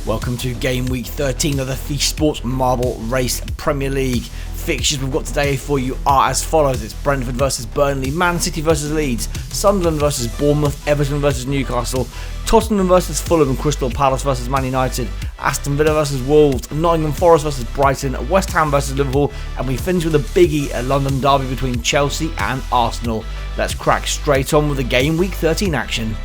Welcome to Game Week 13 of the Feesh Sports Marble Race Premier League. Fixtures we've got today for you are as follows. It's Brentford versus Burnley, Man City versus Leeds, Sunderland versus Bournemouth, Everton versus Newcastle, Tottenham versus Fulham, Crystal Palace versus Man Utd, Aston Villa versus Wolves, Nottingham Forest versus Brighton, West Ham versus Liverpool, and we finish with a biggie, a London derby between Chelsea and Arsenal. Let's crack straight on with the Game Week 13 action.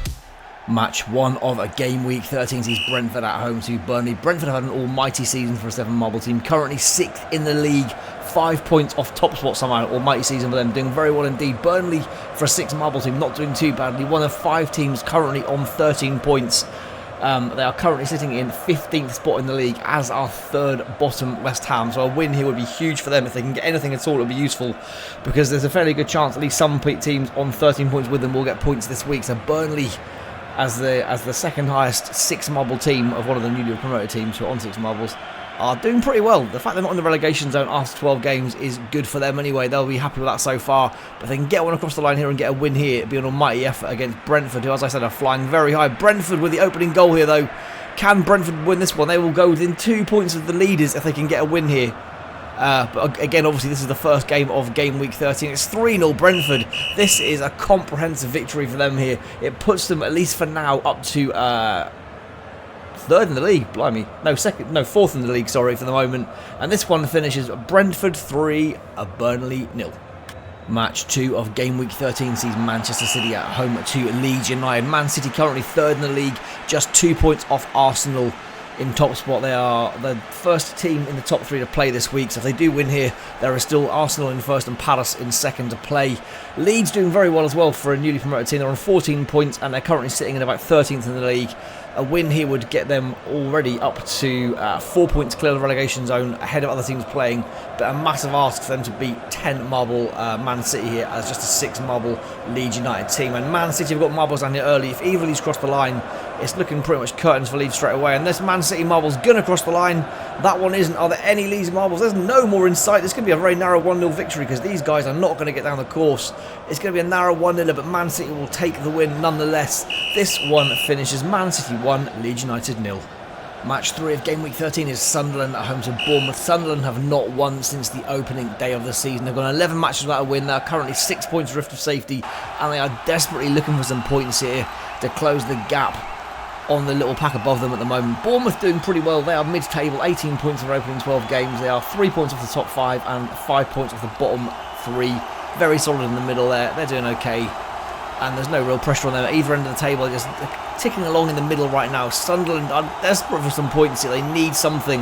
Match 1 of a Game Week 13 sees Brentford at home to Burnley. Brentford have had an almighty season for a 7-marble team, currently 6th in the league, 5 points off top spot somehow. Almighty season for them, doing very well indeed. Burnley, for a 6-marble team, not doing too badly. One of 5 teams currently on 13 points. They are currently sitting in 15th spot in the league, as are third bottom West Ham. So a win here would be huge for them. If they can get anything at all, it would be useful, because there's a fairly good chance at least some teams on 13 points with them will get points this week. So Burnley, as the second highest 6-marble team of one of the newly promoted teams who are on 6 marbles, are doing pretty well. The fact they're not in the relegation zone after 12 games is good for them anyway. They'll be happy with that so far. But if they can get one across the line here and get a win here, it'd be an almighty effort against Brentford, who, as I said, are flying very high. Brentford with the opening goal here, though. Can Brentford win this one? They will go within 2 points of the leaders if they can get a win here. But again, obviously, this is the first game of Game Week 13. It's 3-0 Brentford. This is a comprehensive victory for them here. It puts them, at least for now, up to third in the league. Blimey. Fourth in the league, sorry, for the moment. And this one finishes Brentford 3, Burnley 0. Match 2 of Game Week 13 sees Manchester City at home to Leeds United. Man City currently third in the league, just 2 points off Arsenal in top spot. They are the first team in the top 3 to play this week, so if they do win here, there is still Arsenal in first and Palace in second to play. Leeds doing very well as well for a newly promoted team. They're on 14 points and they're currently sitting in about 13th in the league. A win here would get them already up to 4 points clear of the relegation zone, ahead of other teams playing, but a massive ask for them to beat 10-marble Man City here as just a 6-marble Leeds United team. And Man City have got marbles down here early. If either of these cross the line, it's looking pretty much curtains for Leeds straight away. And this Man City marble's going to cross the line. That one isn't. Are there any Leeds marbles? There's no more in sight. This could be a very narrow 1-0 victory, because these guys are not going to get down the course. It's going to be a narrow 1-0, but Man City will take the win nonetheless. This one finishes Man City 1, Leeds United 0. Match 3 of Game Week 13 is Sunderland at home to Bournemouth. Sunderland have not won since the opening day of the season. They've gone 11 matches without a win. They are currently 6 points adrift of safety, and they are desperately looking for some points here to close the gap on the little pack above them at the moment. Bournemouth doing pretty well. They are mid-table, 18 points in their opening 12 games. They are 3 points off the top 5 and 5 points off the bottom 3. Very solid in the middle there. They're doing okay, and there's no real pressure on them at either end of the table. They're just ticking along in the middle right now. Sunderland are desperate for some points here. They need something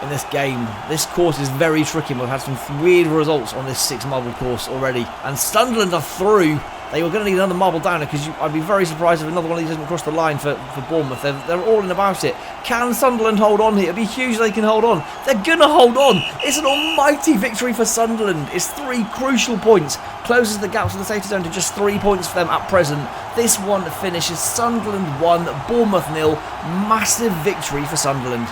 in this game. This course is very tricky. We've had some weird results on this 6-marble course already, and Sunderland are through. They were going to need another marble down, because I'd be very surprised if another one of these doesn't cross the line for Bournemouth. They're all in about it. Can Sunderland hold on here? It'd be huge if they can hold on. They're going to hold on. It's an almighty victory for Sunderland. It's 3 crucial points. Closes the gap to the safety zone to just 3 points for them at present. This one finishes Sunderland 1, Bournemouth 0. Massive victory for Sunderland.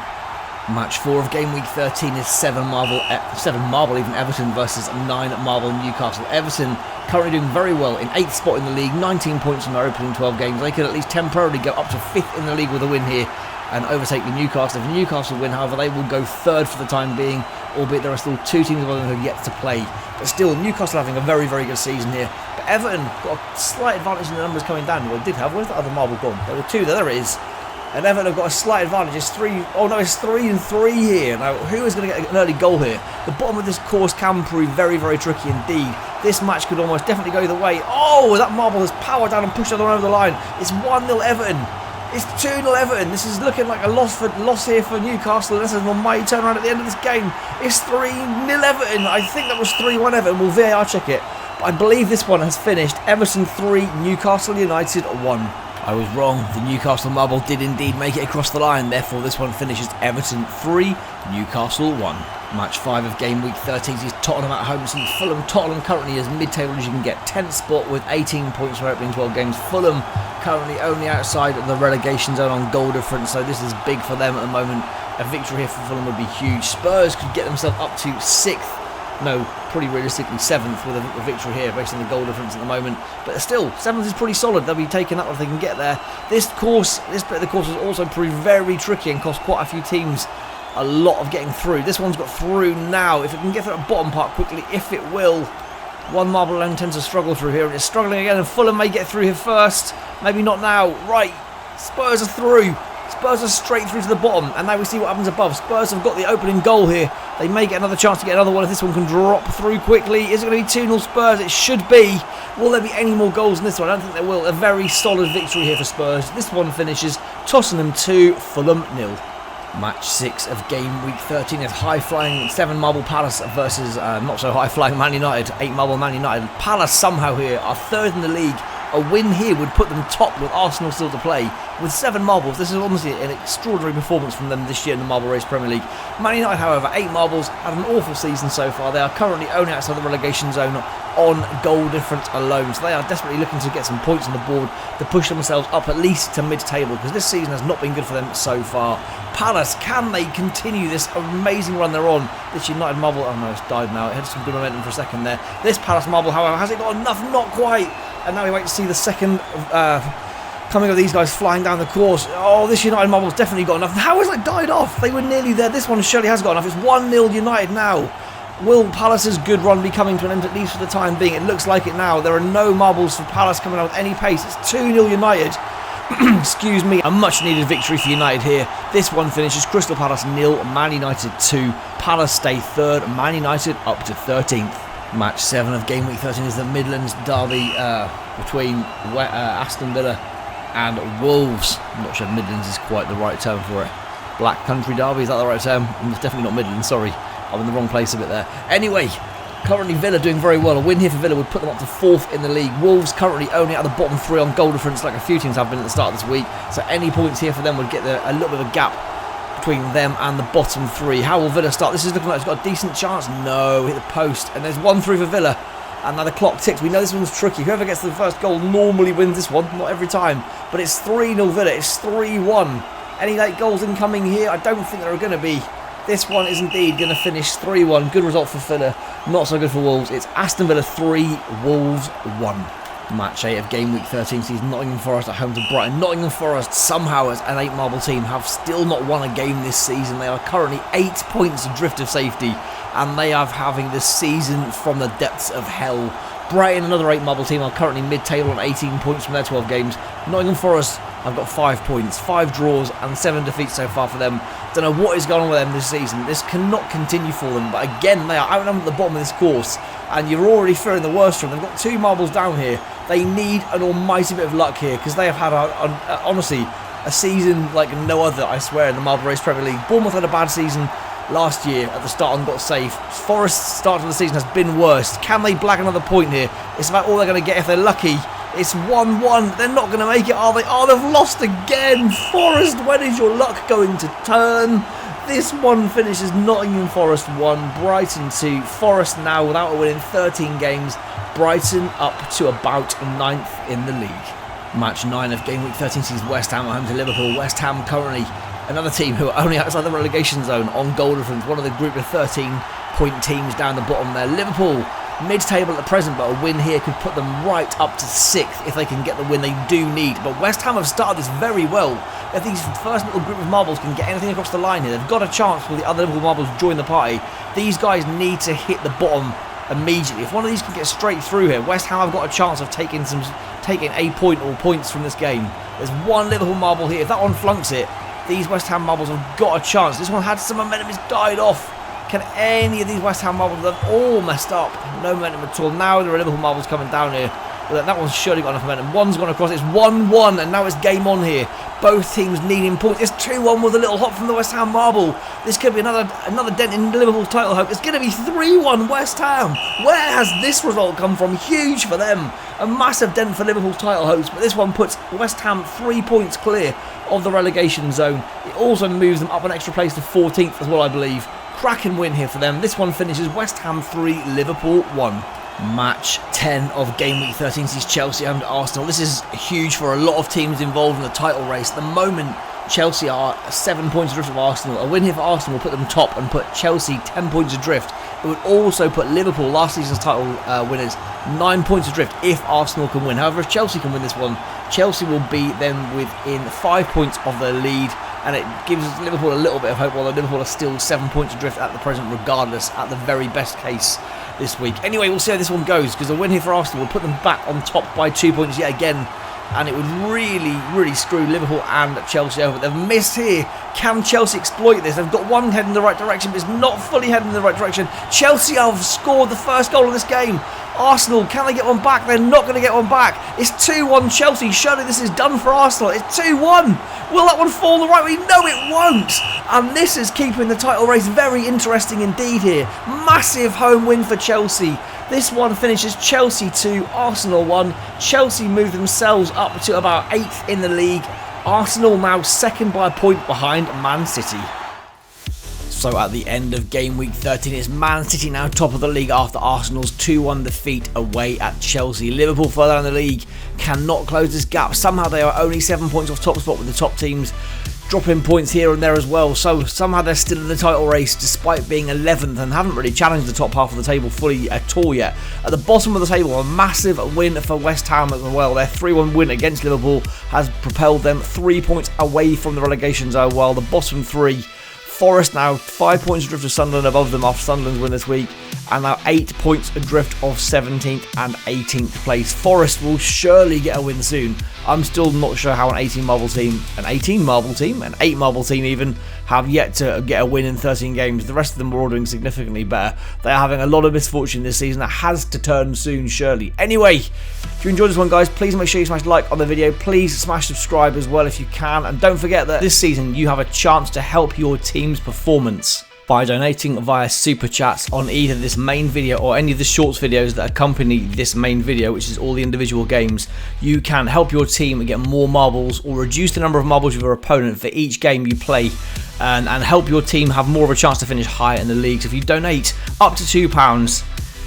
Match 4 of Game Week 13 is 7-marble even Everton versus 9-marble Newcastle. Everton currently doing very well in 8th spot in the league, 19 points from their opening 12 games. They could at least temporarily go up to 5th in the league with a win here and overtake the Newcastle. If Newcastle win, however, they will go 3rd for the time being, albeit there are still 2 teams above them who have yet to play. But still, Newcastle having a very, very good season here. But Everton got a slight advantage in the numbers coming down. Well, did have. Where's the other marble gone? There were 2 there. There it is. And Everton have got a slight advantage. It's 3. Oh no, it's 3 and 3 here. Now, who is going to get an early goal here? The bottom of this course can prove very, very tricky indeed. This match could almost definitely go either way. Oh, that marble has powered down and pushed it over the line. It's 1-0 Everton. It's 2-0 Everton. This is looking like a loss here for Newcastle. This is a mighty turnaround at the end of this game. It's 3-0 Everton. I think that was 3-1 Everton. We'll VAR check it. But I believe this one has finished Everton 3, Newcastle United 1. I was wrong. The Newcastle marble did indeed make it across the line. Therefore, this one finishes Everton 3, Newcastle 1. Match 5 of Game Week 13 is Tottenham at home to Fulham. Tottenham currently as mid-table as you can get, 10th spot with 18 points for opening 12 games. Fulham currently only outside of the relegation zone on goal difference, so this is big for them at the moment. A victory here for Fulham would be huge. Spurs could get themselves up to 6th No, pretty realistically 7th with a victory here based on the goal difference at the moment. But still, 7th is pretty solid. They'll be taking that if they can get there. This bit of the course has also proved very tricky and cost quite a few teams a lot of getting through. This one's got through now. If it can get through that bottom part quickly, if it will. One marble alone tends to struggle through here, and it's struggling again, and Fulham may get through here first. Maybe not now. Right, Spurs are through. Spurs are straight through to the bottom, and now we see what happens above. Spurs have got the opening goal here. They may get another chance to get another one if this one can drop through quickly. Is it going to be 2-0 Spurs? It should be. Will there be any more goals in this one? I don't think there will. A very solid victory here for Spurs. This one finishes Tottenham 2, Fulham 0. Match 6 of game week 13 is high-flying 7 Marble Palace versus not so high-flying Man United, 8 Marble Man United. Palace somehow here are 3rd in the league. A win here would put them top with Arsenal still to play. With 7 marbles, this is honestly an extraordinary performance from them this year in the Marble Race Premier League. Man United, however, 8 marbles, had an awful season so far. They are currently only outside the relegation zone on goal difference alone. So they are desperately looking to get some points on the board to push themselves up at least to mid-table, because this season has not been good for them so far. Palace, can they continue this amazing run they're on? This United marble, oh no, it's died now. It had some good momentum for a second there. This Palace marble, however, has it got enough? Not quite. And now we wait to see the second coming of these guys flying down the course. Oh, this United marble's definitely got enough. How has it died off? They were nearly there. This one surely has got enough. It's 1-0 United now. Will Palace's good run be coming to an end, at least for the time being? It looks like it now. There are no marbles for Palace coming out with any pace. It's 2-0 United. Excuse me. A much needed victory for United here. This one finishes Crystal Palace 0, Man United 2. Palace stay 3rd, Man United up to 13th. Match 7 of game week 13 is the Midlands derby between Aston Villa and Wolves. I'm not sure Midlands is quite the right term for it. Black Country derby, is that the right term? It's definitely not Midlands, sorry. I'm in the wrong place a bit there. Anyway, currently Villa doing very well. A win here for Villa would put them up to 4th in the league. Wolves currently only at the bottom 3 on goal difference, like a few teams have been at the start of this week. So any points here for them would get a little bit of a gap between them and the bottom 3. How will Villa start? This is looking like it's got a decent chance. No, hit the post. And there's 1-3 for Villa. And now the clock ticks. We know this one's tricky. Whoever gets the first goal normally wins this one. Not every time. But it's 3-0 Villa. It's 3-1. Any late goals incoming here? I don't think there are going to be. This one is indeed going to finish 3-1. Good result for Villa. Not so good for Wolves. It's Aston Villa 3, Wolves 1. Match 8 of game week 13 sees Nottingham Forest at home to Brighton. Nottingham Forest, somehow as an 8 marble team, have still not won a game this season. They are currently 8 points adrift of safety, and they are having this season from the depths of hell. Brighton, another 8 marble team, are currently mid-table on 18 points from their 12 games. Nottingham Forest have got 5 points, 5 draws and 7 defeats so far for them. Don't know what is going on with them this season. This cannot continue for them, but again, they are outnumbered at the bottom of this course, and you're already fearing the worst from them. They've got 2 marbles down here. They need an almighty bit of luck here, because they have had, honestly, a season like no other, I swear, in the Marble Race Premier League. Bournemouth had a bad season last year at the start and got safe. Forest's start of the season has been worse. Can they blag another point here? It's about all they're going to get if they're lucky. It's 1-1. They're not going to make it, are they? Oh, they've lost again. Forest, when is your luck going to turn? This one finishes Nottingham Forest 1, Brighton 2. Forest now without a win in 13 games. Brighton up to about 9th in the league. Match 9 of game week 13 sees West Ham at home to Liverpool. West Ham currently another team who are only outside the relegation zone on goal difference. One of the group of 13-point teams down the bottom there. Liverpool mid-table at the present, but a win here could put them right up to 6th if they can get the win they do need. But West Ham have started this very well. If these first little group of marbles can get anything across the line here, they've got a chance for the other Liverpool marbles to join the party. These guys need to hit the bottom immediately. If one of these can get straight through here, West Ham have got a chance of taking a point or points from this game. There's one Liverpool marble here. If that one flunks it, these West Ham marbles have got a chance. This one had some momentum, it's died off. Can any of these West Ham marbles, they've all messed up. No momentum at all. Now there are Liverpool marbles coming down here. But that one's surely got enough momentum. One's gone across. It's 1-1, and now it's game on here. Both teams needing points. It's 2-1 with a little hop from the West Ham marble. This could be another dent in Liverpool's title hope. It's going to be 3-1 West Ham. Where has this result come from? Huge for them. A massive dent for Liverpool's title hopes. But this one puts West Ham 3 points clear of the relegation zone. It also moves them up an extra place to 14th as well, I believe. Cracking win here for them. This one finishes West Ham 3, Liverpool 1. Match 10 of game week 13 sees Chelsea home to Arsenal. This is huge for a lot of teams involved in the title race. At the moment, Chelsea are 7 points adrift of Arsenal. A win here for Arsenal will put them top and put Chelsea 10 points adrift. It would also put Liverpool, last season's title winners, 9 points adrift if Arsenal can win. However, if Chelsea can win this one, Chelsea will be then within 5 points of their lead, and it gives Liverpool a little bit of hope, although Liverpool are still 7 points adrift at the present regardless, at the very best case this week. Anyway, we'll see how this one goes, because a win here for Arsenal will put them back on top by 2 points yet again, and it would really screw Liverpool and Chelsea over. They've missed here. Can Chelsea exploit this? They've got one head in the right direction, but it's not fully heading in the right direction. Chelsea have scored the first goal of this game. Arsenal, can they get one back? They're not going to get one back. It's 2-1 Chelsea. Surely this is done for Arsenal. It's 2-1. Will that one fall the right way? No, it won't. And this is keeping the title race very interesting indeed here. Massive home win for Chelsea. This one finishes Chelsea 2, Arsenal 1. Chelsea move themselves up to about 8th in the league. Arsenal now second by a point behind Man City. So at the end of game week 13, it's Man City now top of the league after Arsenal's 2-1 defeat away at Chelsea. Liverpool further down the league cannot close this gap. Somehow they are only 7 points off top spot, with the top teams dropping points here and there as well. So somehow they're still in the title race despite being 11th and haven't really challenged the top half of the table fully at all yet. At the bottom of the table, a massive win for West Ham as well. Their 3-1 win against Liverpool has propelled them 3 points away from the relegation zone, while the bottom three, Forest now 5 points adrift of Sunderland above them after Sunderland's win this week, and now 8 points adrift of 17th and 18th place. Forest will surely get a win soon. I'm still not sure how an 8 marble team even, have yet to get a win in 13 games. The rest of them are all doing significantly better. They are having a lot of misfortune this season that has to turn soon, surely. Anyway, if you enjoyed this one, guys, please make sure you smash like on the video. Please smash subscribe as well if you can. And don't forget that this season you have a chance to help your team's performance by donating via super chats on either this main video or any of the shorts videos that accompany this main video, which is all the individual games. You can help your team get more marbles or reduce the number of marbles of your opponent for each game you play, and help your team have more of a chance to finish higher in the league. So if you donate up to £2,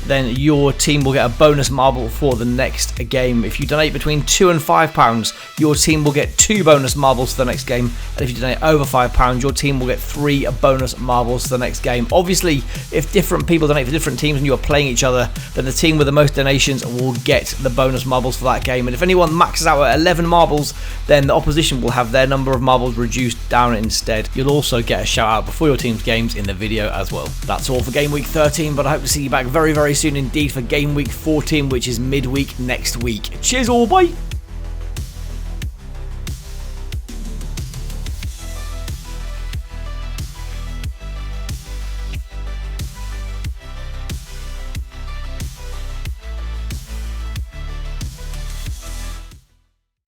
then your team will get a bonus marble for the next game. If you donate between £2 and £5, your team will get 2 bonus marbles for the next game. And if you donate over £5, your team will get 3 bonus marbles for the next game. Obviously, if different people donate for different teams and you are playing each other, then the team with the most donations will get the bonus marbles for that game. And if anyone maxes out at 11 marbles, then the opposition will have their number of marbles reduced down instead. You'll also get a shout out before your team's games in the video as well. That's all for game week 13, but I hope to see you back very soon indeed for game week 14, which is midweek next week. Cheers all, bye!